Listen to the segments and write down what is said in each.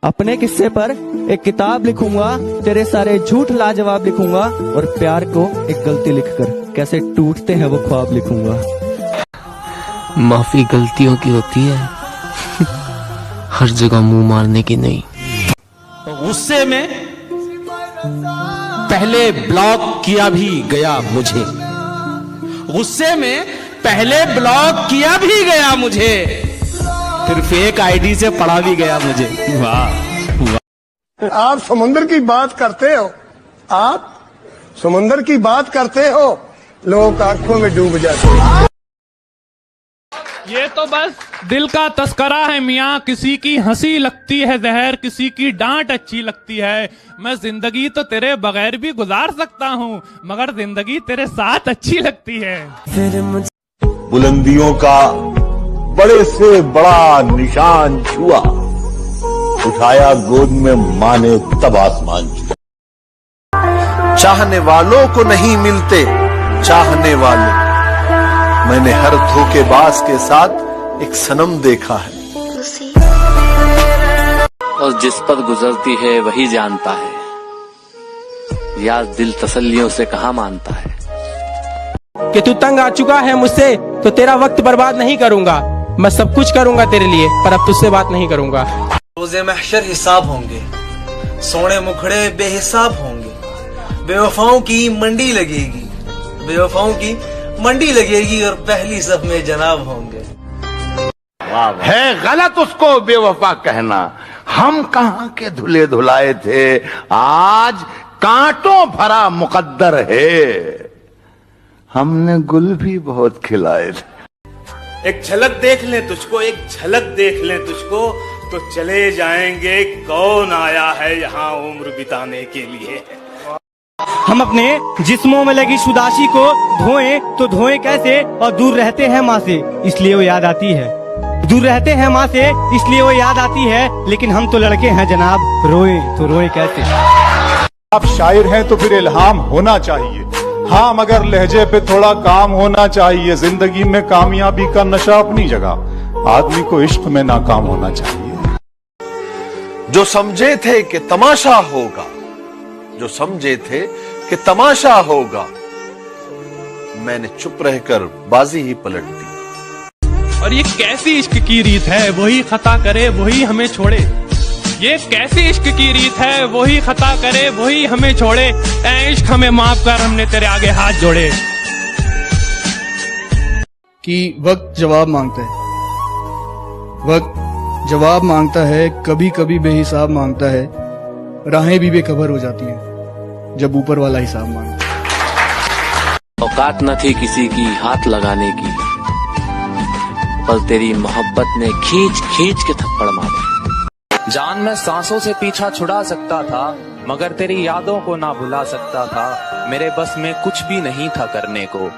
अपने किस्से पर एक किताब लिखूंगा, तेरे सारे झूठ लाजवाब लिखूंगा और प्यार को एक गलती लिखकर कैसे टूटते हैं वो ख्वाब लिखूंगा। माफी गलतियों की होती है, हर जगह मुंह मारने की नहीं। गुस्से में पहले ब्लॉक किया भी गया मुझे, गुस्से में पहले ब्लॉक किया भी गया मुझे, फिर फेक आईडी से पढ़ा भी गया मुझे। वाह वाह। आप समुद्र की बात करते हो, आप समुद्र की बात करते हो, लोग आंखों में डूब जाते हैं। ये तो बस दिल का तस्करा है मियाँ, किसी की हंसी लगती है जहर, किसी की डांट अच्छी लगती है। मैं जिंदगी तो तेरे बगैर भी गुजार सकता हूँ, मगर जिंदगी तेरे साथ अच्छी लगती है। बुलंदियों का बड़े से बड़ा निशान छुआ, उठाया गोद में मां ने तब आसमान छुआ। चाहने वालों को नहीं मिलते चाहने वाले, मैंने हर धोखेबाज के साथ एक सनम देखा है। और जिस पर गुजरती है वही जानता है, यार दिल तसल्लियों से कहाँ मानता है। कि तू तंग आ चुका है मुझसे तो तेरा वक्त बर्बाद नहीं करूंगा, मैं सब कुछ करूंगा तेरे लिए, पर अब तुझसे बात नहीं करूंगा। रोज़े महशर हिसाब होंगे, सोने मुखड़े बेहिसाब होंगे, बेवफाओं की मंडी लगेगी, बेवफाओं की मंडी लगेगी और पहली सब में जनाब होंगे। है गलत उसको बेवफा कहना, हम कहां के धुले धुलाए थे, आज कांटों भरा मुकद्दर है, हमने गुल भी बहुत खिलाए थे। एक झलक देख ले तुझको, एक झलक देख ले तुझको, तो चले जाएंगे कौन आया है यहाँ उम्र बिताने के लिए। हम अपने जिस्मों में लगी शुदाशी को धोएं तो धोएं कैसे, और दूर रहते हैं माँ से इसलिए वो याद आती है, दूर रहते हैं माँ से इसलिए वो याद आती है, लेकिन हम तो लड़के हैं जनाब, रोए तो रोए कैसे। आप शायर हैं तो फिर इल्हाम होना चाहिए, हाँ मगर लहजे पे थोड़ा काम होना चाहिए। जिंदगी में कामयाबी का नशा अपनी जगह, आदमी को इश्क में नाकाम होना चाहिए। जो समझे थे कि तमाशा होगा, जो समझे थे कि तमाशा होगा, मैंने चुप रहकर बाजी ही पलट दी। और ये कैसी इश्क की रीत है, वही खता करे वही हमें छोड़े। ये कैसी इश्क की रीत है, वही खता करे वही हमें छोड़े। ऐ इश्क हमें माफ कर, हमने तेरे आगे हाथ जोड़े। कि वक्त जवाब मांगता है, वक्त जवाब मांगता है, कभी कभी बेहिसाब मांगता है, राहें भी बेखबर हो जाती हैं जब ऊपर वाला हिसाब मांगता है। औकात न थी किसी की हाथ लगाने की, पर तेरी मोहब्बत ने खींच खींच के थप्पड़ मारा। जान में सांसों से पीछा छुड़ा सकता था, मगर तेरी यादों को ना भुला सकता था। मेरे बस में कुछ भी नहीं था करने को,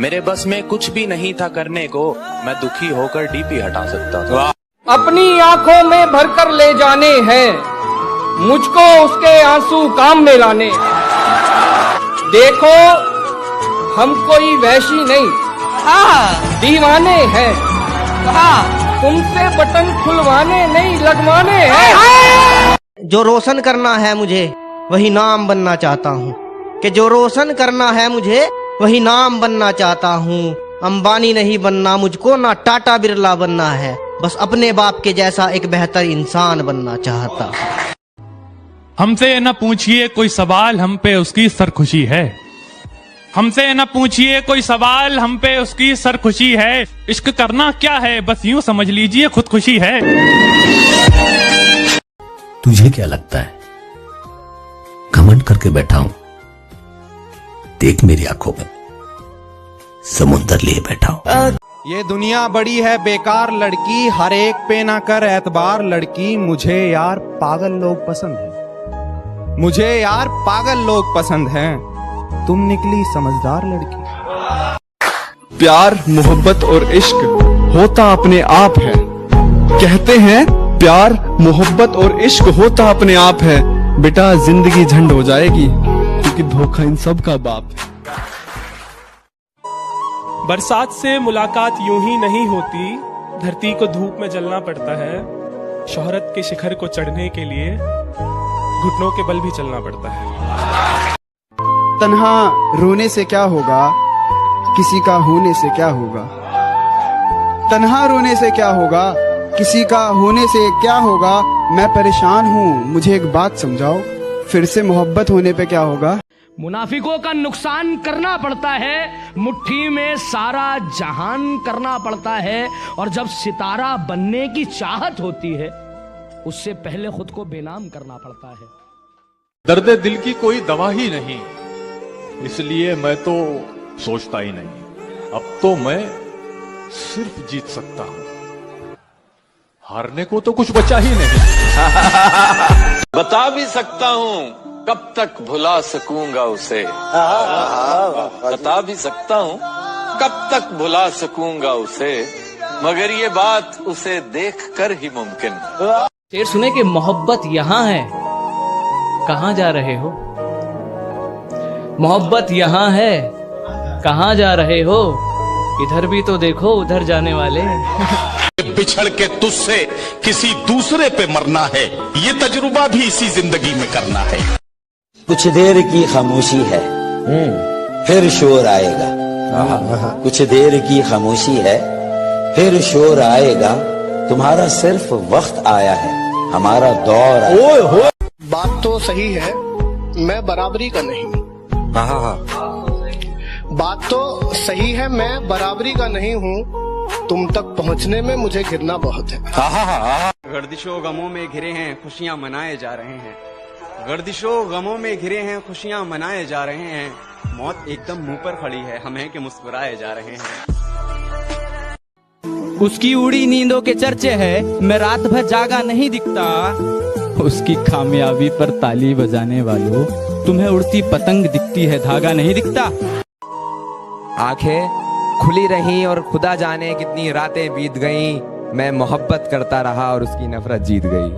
मेरे बस में कुछ भी नहीं था करने को, मैं दुखी होकर डीपी हटा सकता था। अपनी आंखों में भरकर ले जाने हैं, मुझको उसके आंसू काम में लाने। देखो हम कोई वैशी नहीं, दीवाने हैं, तुमसे बटन खुलवाने नहीं लगवाने हैं। जो रोशन करना है मुझे वही नाम बनना चाहता हूँ, कि जो रोशन करना है मुझे वही नाम बनना चाहता हूँ। अंबानी नहीं बनना मुझको, ना टाटा बिरला बनना है, बस अपने बाप के जैसा एक बेहतर इंसान बनना चाहता हूँ। हमसे न पूछिए कोई सवाल, हम पे उसकी सरखुशी है। हमसे न पूछिए कोई सवाल, हम पे उसकी सरखुशी है। इश्क करना क्या है, बस यूं समझ लीजिए खुदकुशी है। तुझे क्या लगता है घमंड करके बैठा हूं, देख मेरी आंखों में समुंदर लिए बैठा हूं। ये दुनिया बड़ी है बेकार लड़की, हर एक पे ना कर एतबार लड़की। मुझे यार पागल लोग पसंद हैं, मुझे यार पागल लोग पसंद हैं, तुम निकली समझदार लड़की। प्यार मोहब्बत और इश्क होता अपने आप है, कहते हैं प्यार मोहब्बत और इश्क होता अपने आप है। बेटा जिंदगी झंड हो जाएगी क्योंकि धोखा इन सब का बाप है। बरसात से मुलाकात यूं ही नहीं होती, धरती को धूप में जलना पड़ता है। शोहरत के शिखर को चढ़ने के लिए घुटनों के बल भी चलना पड़ता है। तन्हा रोने से क्या होगा, किसी का होने से क्या होगा। तन्हा रोने से क्या होगा, किसी का होने से क्या होगा। मैं परेशान हूँ, मुझे एक बात समझाओ, फिर से मोहब्बत होने पे क्या होगा। मुनाफिकों का नुकसान करना पड़ता है, मुट्ठी में सारा जहान करना पड़ता है, और जब सितारा बनने की चाहत होती है उससे पहले खुद को बेनाम करना पड़ता है। दर्द दिल की कोई दवा ही नहीं, इसलिए मैं तो सोचता ही नहीं। अब तो मैं सिर्फ जीत सकता हूं, हारने को तो कुछ बचा ही नहीं। बता भी सकता हूँ कब तक भुला सकूंगा उसे, बता भी सकता हूँ कब तक भुला सकूंगा उसे, मगर ये बात उसे देखकर ही मुमकिन। शेर सुने कि मोहब्बत यहाँ है, कहाँ जा रहे हो। मोहब्बत यहाँ है, कहाँ जा रहे हो, इधर भी तो देखो उधर जाने वाले। बिछड़ के तुझसे किसी दूसरे पे मरना है, ये तजुर्बा भी इसी जिंदगी में करना है। कुछ देर की खामोशी है, फिर शोर आएगा। कुछ देर की खामोशी है, फिर शोर आएगा। तुम्हारा सिर्फ वक्त आया है, हमारा दौर आया। बात तो सही है, मैं बराबरी का नहीं। बात तो सही है, मैं बराबरी का नहीं हूँ। तुम तक पहुँचने में मुझे गिरना बहुत है। गर्दिशों गमों में घिरे हैं, खुशियाँ मनाए जा रहे हैं। गर्दिशों गमों में घिरे हैं, खुशियाँ मनाए जा रहे हैं। मौत एकदम मुंह पर खड़ी है, हम हैं कि मुस्कुराए जा रहे हैं। उसकी उड़ी नींदों के चर्चे है, मैं रात भर जागा नहीं दिखता। उसकी कामयाबी पर ताली बजाने वालों, तुम्हें उड़ती पतंग दिखती है, धागा नहीं दिखता। आंखें खुली रहीं और खुदा जाने कितनी रातें बीत गईं, मैं मोहब्बत करता रहा और उसकी नफरत जीत गई।